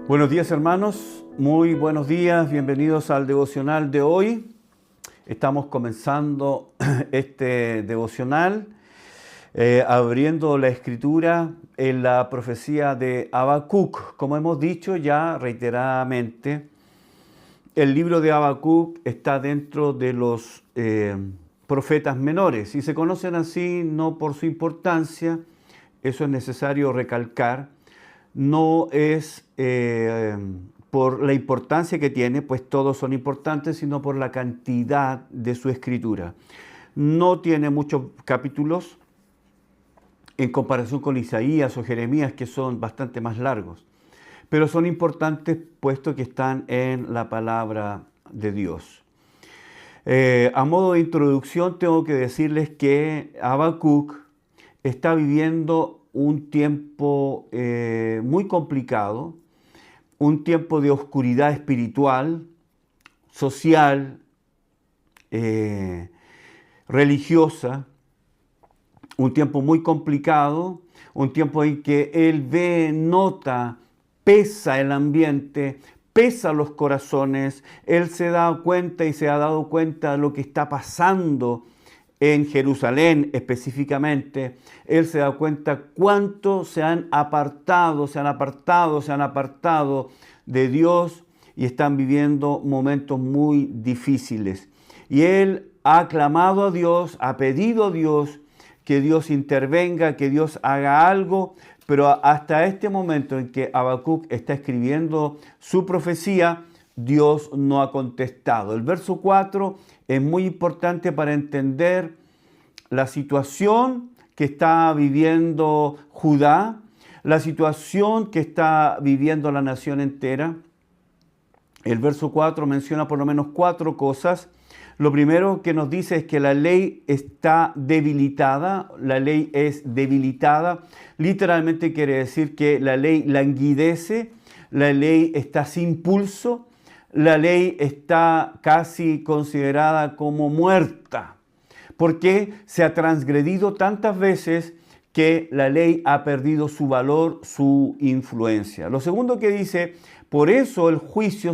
Buenos días, hermanos, muy buenos días, bienvenidos al devocional de hoy. Estamos comenzando este devocional abriendo la escritura en la profecía de Habacuc. Como hemos dicho ya reiteradamente, el libro de Habacuc está dentro de los profetas menores y se conocen así no por su importancia, eso es necesario recalcar. No es por la importancia que tiene, pues todos son importantes, sino por la cantidad de su escritura. No tiene muchos capítulos en comparación con Isaías o Jeremías, que son bastante más largos, pero son importantes puesto que están en la palabra de Dios. A modo de introducción tengo que decirles que Habacuc está viviendo un tiempo muy complicado, un tiempo de oscuridad espiritual, social, religiosa, un tiempo muy complicado, un tiempo en que él ve, nota, pesa el ambiente, pesa los corazones, él se da cuenta y se ha dado cuenta de lo que está pasando en Jerusalén específicamente. Él se da cuenta cuánto se han apartado de Dios y están viviendo momentos muy difíciles. Y él ha clamado a Dios, ha pedido a Dios que Dios intervenga, que Dios haga algo, pero hasta este momento en que Habacuc está escribiendo su profecía, Dios no ha contestado. El verso 4 es muy importante para entender la situación que está viviendo Judá, la situación que está viviendo la nación entera. El verso 4 menciona por lo menos 4 cosas. Lo primero que nos dice es que la ley está debilitada, la ley es debilitada. Literalmente quiere decir que la ley languidece, la ley está sin pulso, la ley está casi considerada como muerta, porque se ha transgredido tantas veces que la ley ha perdido su valor, su influencia. Lo segundo que dice, por eso el juicio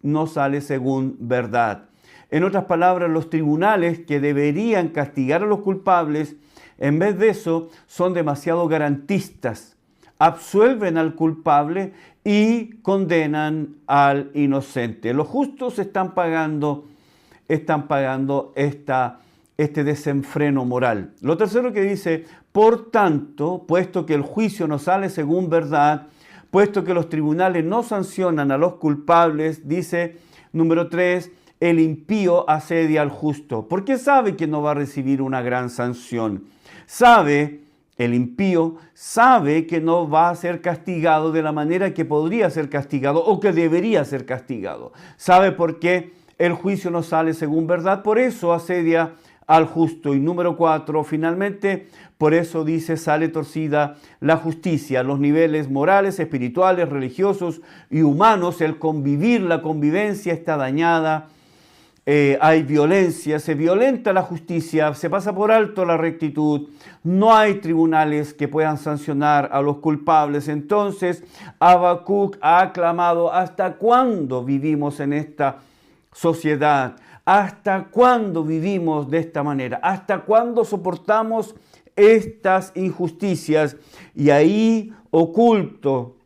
no sale según verdad. En otras palabras, los tribunales que deberían castigar a los culpables, en vez de eso, son demasiado garantistas. Absuelven al culpable y condenan al inocente. Los justos están pagando este desenfreno moral. Lo tercero que dice, por tanto, puesto que el juicio no sale según verdad, puesto que los tribunales no sancionan a los culpables, dice, número 3, el impío asedia al justo, porque sabe que no va a recibir una gran sanción. El impío sabe que no va a ser castigado de la manera que podría ser castigado o que debería ser castigado. Sabe por qué el juicio no sale según verdad, por eso asedia al justo. Y número 4, finalmente, por eso dice, sale torcida la justicia, los niveles morales, espirituales, religiosos y humanos, el convivir, la convivencia está dañada. Hay violencia, se violenta la justicia, se pasa por alto la rectitud, no hay tribunales que puedan sancionar a los culpables. Entonces, Habacuc ha clamado, ¿hasta cuándo vivimos en esta sociedad? ¿Hasta cuándo vivimos de esta manera? ¿Hasta cuándo soportamos estas injusticias? Y ahí oculto,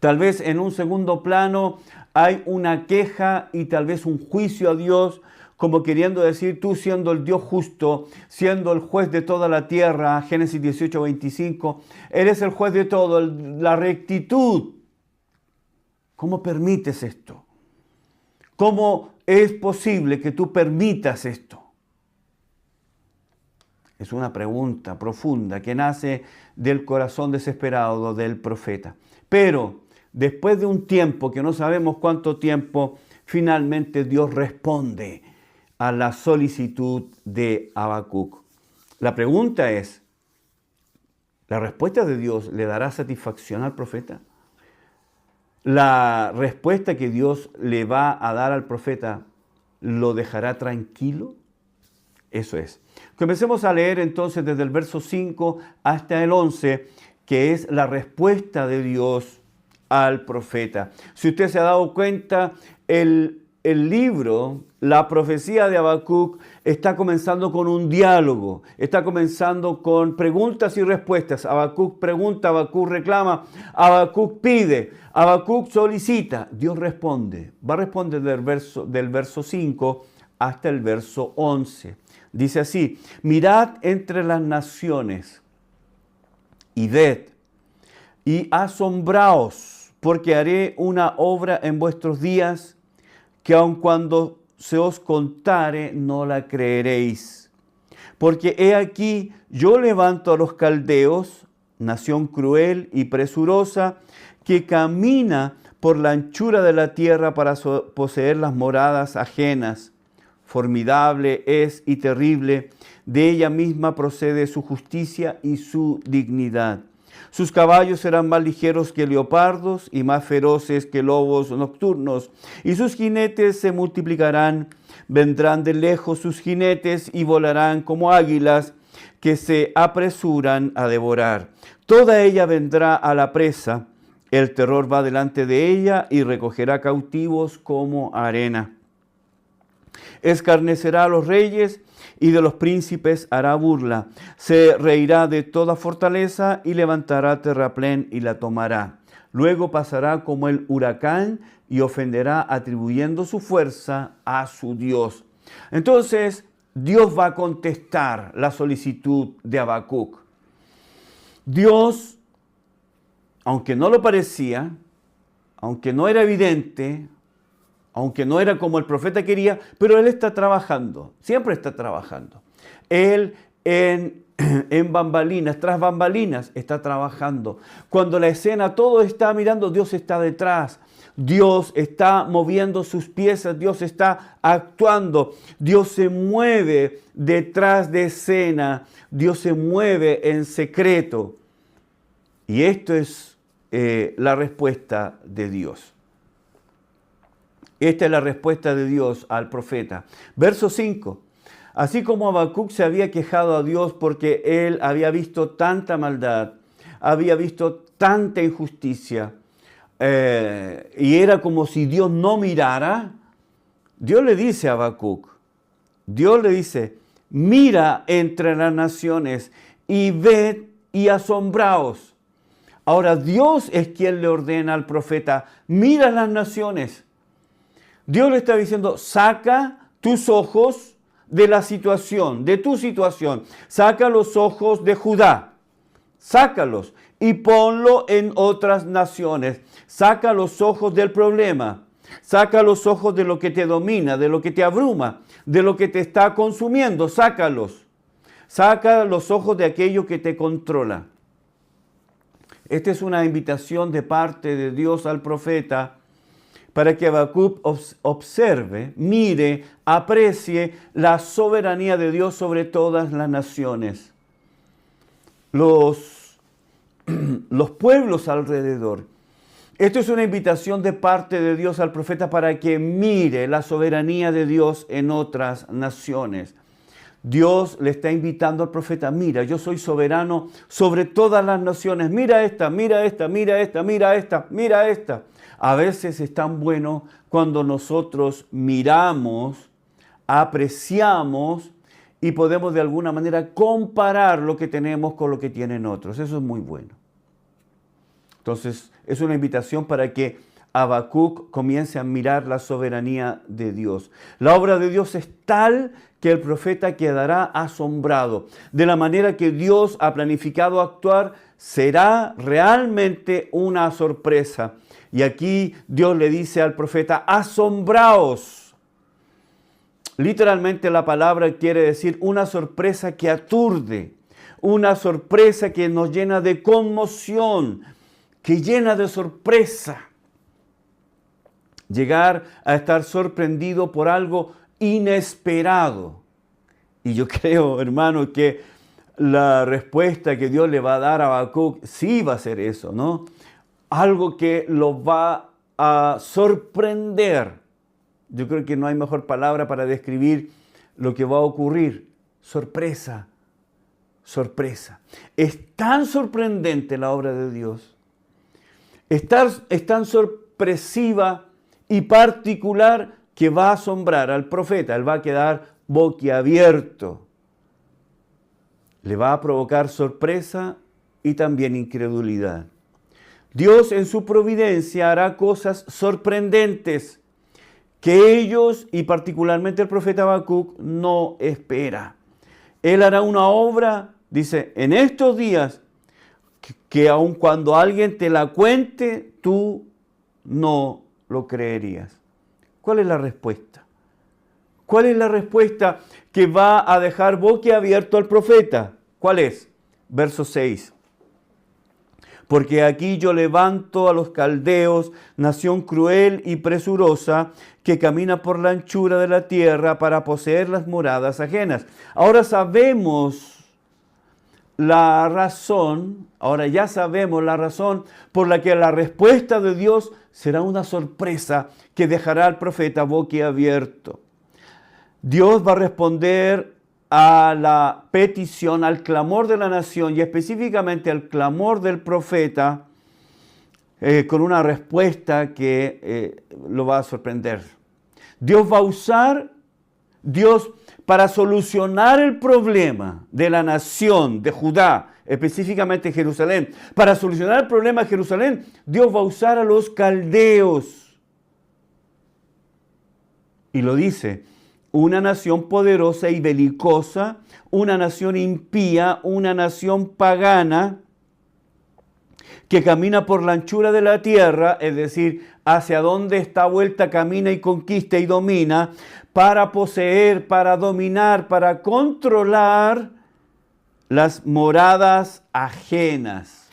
tal vez en un segundo plano, hay una queja y tal vez un juicio a Dios, como queriendo decir, tú siendo el Dios justo, siendo el juez de toda la tierra, Génesis 18:25, eres el juez de todo, la rectitud. ¿Cómo permites esto? ¿Cómo es posible que tú permitas esto? Es una pregunta profunda que nace del corazón desesperado del profeta. Pero después de un tiempo, que no sabemos cuánto tiempo, finalmente Dios responde a la solicitud de Habacuc. La pregunta es, ¿la respuesta de Dios le dará satisfacción al profeta? ¿La respuesta que Dios le va a dar al profeta lo dejará tranquilo? Eso es. Comencemos a leer entonces desde el verso 5 hasta el 11, que es la respuesta de Dios al profeta. Si usted se ha dado cuenta, el libro, la profecía de Habacuc, está comenzando con un diálogo, está comenzando con preguntas y respuestas. Habacuc pregunta, Habacuc reclama, Habacuc pide, Habacuc solicita, Dios responde. Va a responder del verso 5 hasta el verso 11. Dice así: mirad entre las naciones y ved y asombraos, porque haré una obra en vuestros días que aun cuando se os contare no la creeréis. Porque he aquí, yo levanto a los caldeos, nación cruel y presurosa, que camina por la anchura de la tierra para poseer las moradas ajenas. Formidable es y terrible, de ella misma procede su justicia y su dignidad. Sus caballos serán más ligeros que leopardos y más feroces que lobos nocturnos, y sus jinetes se multiplicarán. Vendrán de lejos sus jinetes y volarán como águilas que se apresuran a devorar. Toda ella vendrá a la presa, el terror va delante de ella y recogerá cautivos como arena. Escarnecerá a los reyes y de los príncipes hará burla. Se reirá de toda fortaleza y levantará terraplén y la tomará. Luego pasará como el huracán y ofenderá atribuyendo su fuerza a su Dios. Entonces Dios va a contestar la solicitud de Habacuc. Dios, aunque no lo parecía, aunque no era evidente, aunque no era como el profeta quería, pero él está trabajando, siempre está trabajando. Él en bambalinas, tras bambalinas, está trabajando. Cuando la escena todo está mirando, Dios está detrás. Dios está moviendo sus piezas, Dios está actuando. Dios se mueve detrás de escena, Dios se mueve en secreto. Y esto es la respuesta de Dios. Esta es la respuesta de Dios al profeta. Verso 5. Así como Habacuc se había quejado a Dios porque él había visto tanta maldad, había visto tanta injusticia, y era como si Dios no mirara, Dios le dice a Habacuc, Dios le dice, mira entre las naciones y ved y asombraos. Ahora Dios es quien le ordena al profeta, mira las naciones. Dios le está diciendo, saca tus ojos de la situación, de tu situación. Saca los ojos de Judá, sácalos y ponlo en otras naciones. Saca los ojos del problema, saca los ojos de lo que te domina, de lo que te abruma, de lo que te está consumiendo, sácalos. Saca los ojos de aquello que te controla. Esta es una invitación de parte de Dios al profeta para que Habacuc observe, mire, aprecie la soberanía de Dios sobre todas las naciones. Los pueblos alrededor. Esto es una invitación de parte de Dios al profeta para que mire la soberanía de Dios en otras naciones. Dios le está invitando al profeta, mira, yo soy soberano sobre todas las naciones. Mira esta, mira esta, mira esta, mira esta, mira esta. A veces es tan bueno cuando nosotros miramos, apreciamos y podemos de alguna manera comparar lo que tenemos con lo que tienen otros. Eso es muy bueno. Entonces, es una invitación para que Habacuc comience a mirar la soberanía de Dios. La obra de Dios es tal que el profeta quedará asombrado. De la manera que Dios ha planificado actuar, será realmente una sorpresa. Y aquí Dios le dice al profeta, asombraos. Literalmente la palabra quiere decir una sorpresa que aturde, una sorpresa que nos llena de conmoción, que llena de sorpresa. Llegar a estar sorprendido por algo inesperado. Y yo creo, hermano, que la respuesta que Dios le va a dar a Habacuc sí va a ser eso, ¿no? Algo que lo va a sorprender. Yo creo que no hay mejor palabra para describir lo que va a ocurrir. Sorpresa, sorpresa. Es tan sorprendente la obra de Dios. Es tan sorpresiva y particular que va a asombrar al profeta. Él va a quedar boquiabierto. Le va a provocar sorpresa y también incredulidad. Dios en su providencia hará cosas sorprendentes que ellos, y particularmente el profeta Habacuc, no espera. Él hará una obra, dice, en estos días, que aun cuando alguien te la cuente, tú no lo creerías. ¿Cuál es la respuesta? ¿Cuál es la respuesta que va a dejar boquiabierto al profeta? ¿Cuál es? Verso 6. Porque aquí yo levanto a los caldeos, nación cruel y presurosa, que camina por la anchura de la tierra para poseer las moradas ajenas. Ahora sabemos la razón, ahora ya sabemos la razón por la que la respuesta de Dios será una sorpresa que dejará al profeta boquiabierto. Dios va a responder a la petición, al clamor de la nación y específicamente al clamor del profeta con una respuesta que lo va a sorprender. Dios va a usar, para solucionar el problema de la nación de Judá, específicamente Jerusalén, para solucionar el problema de Jerusalén, Dios va a usar a los caldeos. Y lo dice, una nación poderosa y belicosa, una nación impía, una nación pagana, que camina por la anchura de la tierra, es decir, hacia donde está vuelta, camina y conquista y domina, para poseer, para dominar, para controlar las moradas ajenas.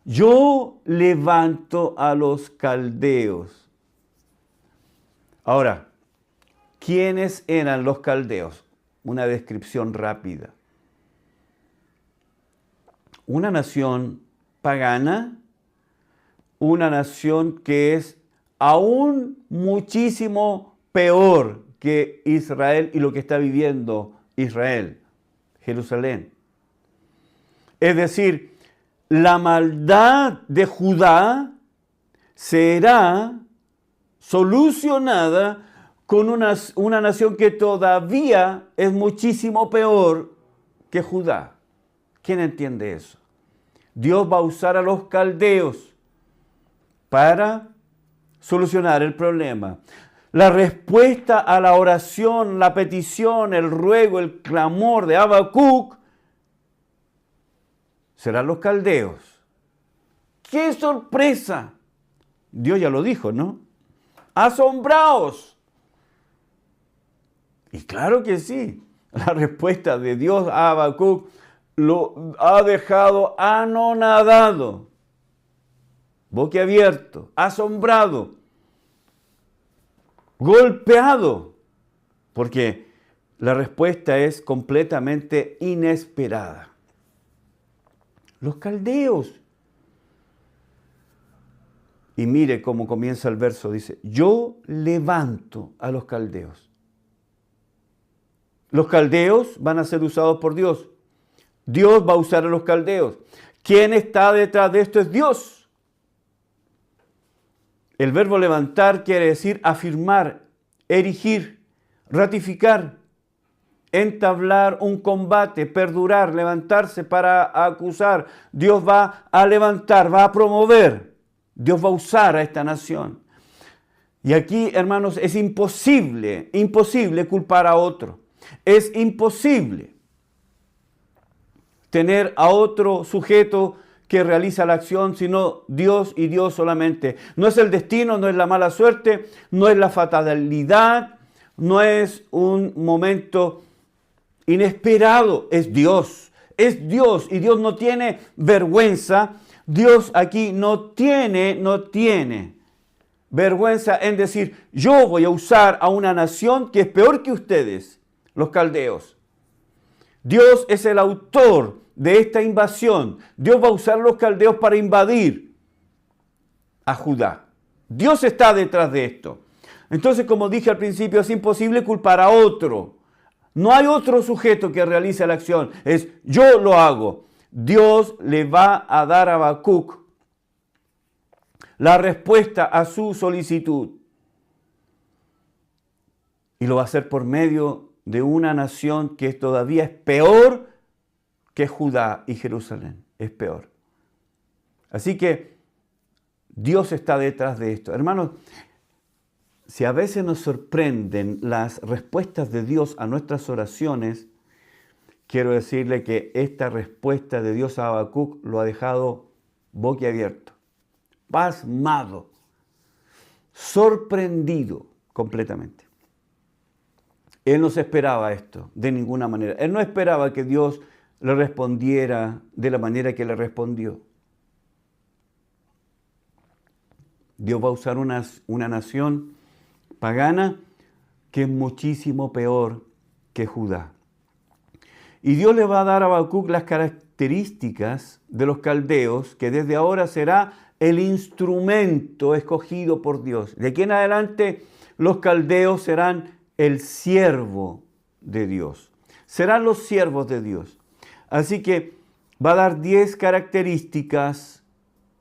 Yo levanto a los caldeos. Ahora, ¿quiénes eran los caldeos? Una descripción rápida. Una nación pagana, una nación que es aún muchísimo peor que Israel y lo que está viviendo Israel, Jerusalén. Es decir, la maldad de Judá será solucionada con una nación que todavía es muchísimo peor que Judá. ¿Quién entiende eso? Dios va a usar a los caldeos para solucionar el problema. La respuesta a la oración, la petición, el ruego, el clamor de Habacuc serán los caldeos. ¡Qué sorpresa! Dios ya lo dijo, ¿no? ¡Asombraos! Y claro que sí, la respuesta de Dios a Habacuc lo ha dejado anonadado, boquiabierto, asombrado, golpeado, porque la respuesta es completamente inesperada. Los caldeos. Y mire cómo comienza el verso, dice, yo levanto a los caldeos. Los caldeos van a ser usados por Dios. Dios va a usar a los caldeos. ¿Quién está detrás de esto? Es Dios. El verbo levantar quiere decir afirmar, erigir, ratificar, entablar un combate, perdurar, levantarse para acusar. Dios va a levantar, va a promover. Dios va a usar a esta nación. Y aquí, hermanos, es imposible culpar a otro. Es imposible tener a otro sujeto que realiza la acción, sino Dios y Dios solamente. No es el destino, no es la mala suerte, no es la fatalidad, no es un momento inesperado, es Dios. Es Dios y Dios no tiene vergüenza. Dios aquí no tiene vergüenza en decir, yo voy a usar a una nación que es peor que ustedes, los caldeos. Dios es el autor de esta invasión. Dios va a usar a los caldeos para invadir a Judá. Dios está detrás de esto. Entonces, como dije al principio, es imposible culpar a otro. No hay otro sujeto que realice la acción. Es yo lo hago. Dios le va a dar a Habacuc la respuesta a su solicitud. Y lo va a hacer por medio de una nación que todavía es peor que Judá y Jerusalén. Es peor. Así que Dios está detrás de esto. Hermanos, si a veces nos sorprenden las respuestas de Dios a nuestras oraciones, quiero decirle que esta respuesta de Dios a Habacuc lo ha dejado boquiabierto, pasmado, sorprendido completamente. Él no se esperaba esto de ninguna manera. Él no esperaba que Dios le respondiera de la manera que le respondió. Dios va a usar una nación pagana que es muchísimo peor que Judá. Y Dios le va a dar a Habacuc las características de los caldeos, que desde ahora será el instrumento escogido por Dios. De aquí en adelante los caldeos serán el siervo de Dios. Serán los siervos de Dios. Así que va a dar 10 características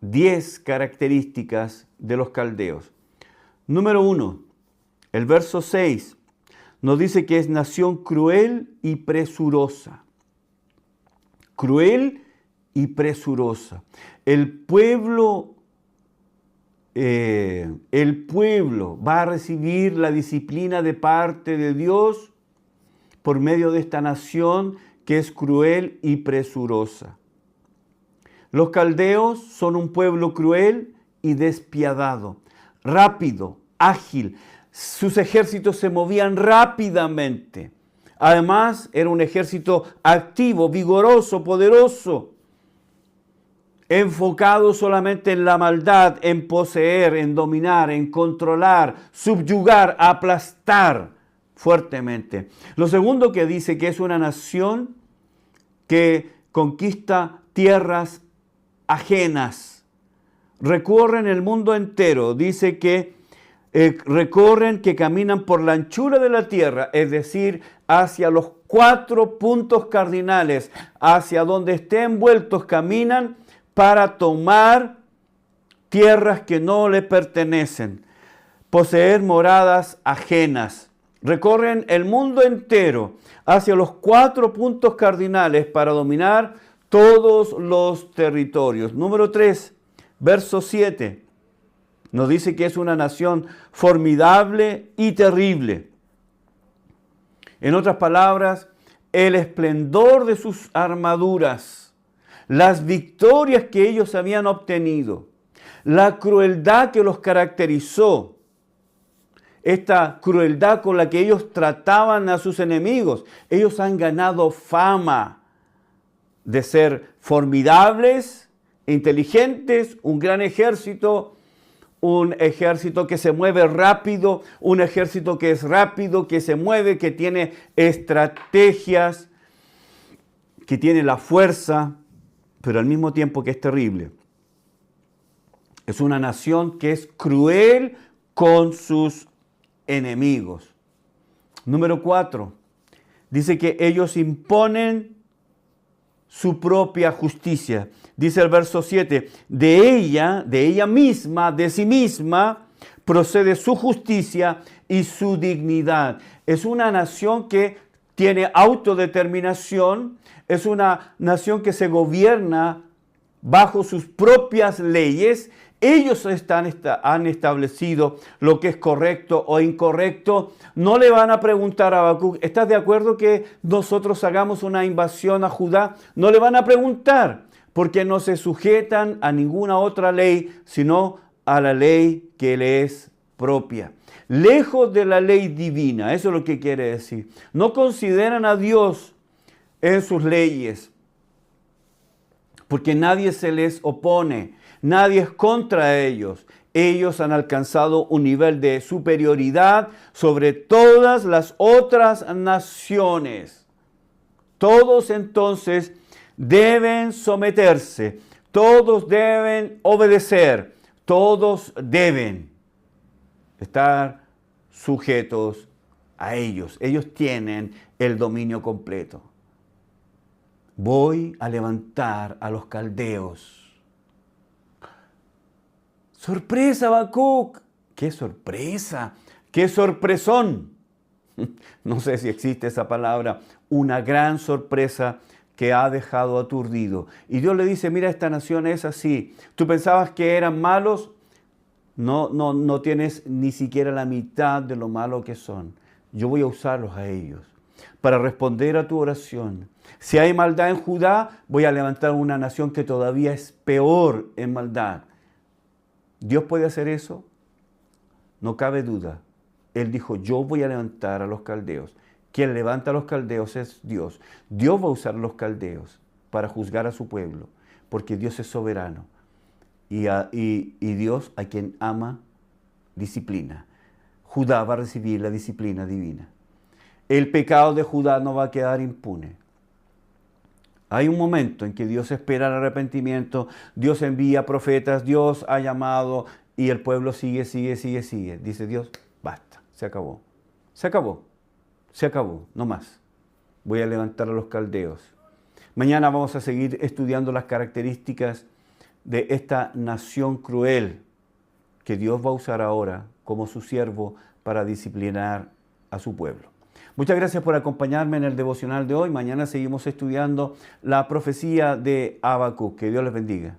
de los caldeos. Número 1, el verso 6 nos dice que es nación cruel y presurosa. Cruel y presurosa. El pueblo va a recibir la disciplina de parte de Dios por medio de esta nación que es cruel y presurosa. Los caldeos son un pueblo cruel y despiadado, rápido, ágil. Sus ejércitos se movían rápidamente. Además, era un ejército activo, vigoroso, poderoso, enfocado solamente en la maldad, en poseer, en dominar, en controlar, subyugar, aplastar fuertemente. Lo segundo que dice que es una nación que conquista tierras ajenas. Recorren el mundo entero. Dice que recorren, que caminan por la anchura de la tierra, es decir, hacia los 4 puntos cardinales, hacia donde estén envueltos, caminan para tomar tierras que no le pertenecen, poseer moradas ajenas. Recorren el mundo entero hacia los 4 puntos cardinales para dominar todos los territorios. Número 3, verso 7, nos dice que es una nación formidable y terrible. En otras palabras, el esplendor de sus armaduras, las victorias que ellos habían obtenido, la crueldad que los caracterizó, esta crueldad con la que ellos trataban a sus enemigos. Ellos han ganado fama de ser formidables, inteligentes, un gran ejército, un ejército que se mueve rápido, un ejército que es rápido, que se mueve, que tiene estrategias, que tiene la fuerza, pero al mismo tiempo que es terrible. Es una nación que es cruel con sus enemigos. Número 4, dice que ellos imponen su propia justicia. Dice el verso 7, de ella misma, de sí misma, procede su justicia y su dignidad. Es una nación que tiene autodeterminación, es una nación que se gobierna bajo sus propias leyes. Ellos han establecido lo que es correcto o incorrecto. No le van a preguntar a Habacuc, ¿estás de acuerdo que nosotros hagamos una invasión a Judá? No le van a preguntar, porque no se sujetan a ninguna otra ley, sino a la ley que le es propia. Lejos de la ley divina, eso es lo que quiere decir. No consideran a Dios en sus leyes, porque nadie se les opone, nadie es contra ellos. Ellos han alcanzado un nivel de superioridad sobre todas las otras naciones. Todos entonces deben someterse, todos deben obedecer, todos deben estar sujetos a ellos. Ellos tienen el dominio completo. Voy a levantar a los caldeos. Sorpresa, Habacuc. ¡Qué sorpresa! ¡Qué sorpresón! No sé si existe esa palabra. Una gran sorpresa que ha dejado aturdido. Y Dios le dice, mira, esta nación es así. Tú pensabas que eran malos. No tienes ni siquiera la mitad de lo malo que son. Yo voy a usarlos a ellos para responder a tu oración. Si hay maldad en Judá, voy a levantar una nación que todavía es peor en maldad. ¿Dios puede hacer eso? No cabe duda. Él dijo, yo voy a levantar a los caldeos. Quien levanta a los caldeos es Dios. Dios va a usar a los caldeos para juzgar a su pueblo, porque Dios es soberano. Y Dios, a quien ama, disciplina. Judá va a recibir la disciplina divina. El pecado de Judá no va a quedar impune. Hay un momento en que Dios espera el arrepentimiento, Dios envía profetas, Dios ha llamado y el pueblo sigue. Dice Dios, basta, se acabó. Se acabó, no más. Voy a levantar a los caldeos. Mañana vamos a seguir estudiando las características de esta nación cruel que Dios va a usar ahora como su siervo para disciplinar a su pueblo. Muchas gracias por acompañarme en el devocional de hoy. Mañana seguimos estudiando la profecía de Habacuc. Que Dios les bendiga.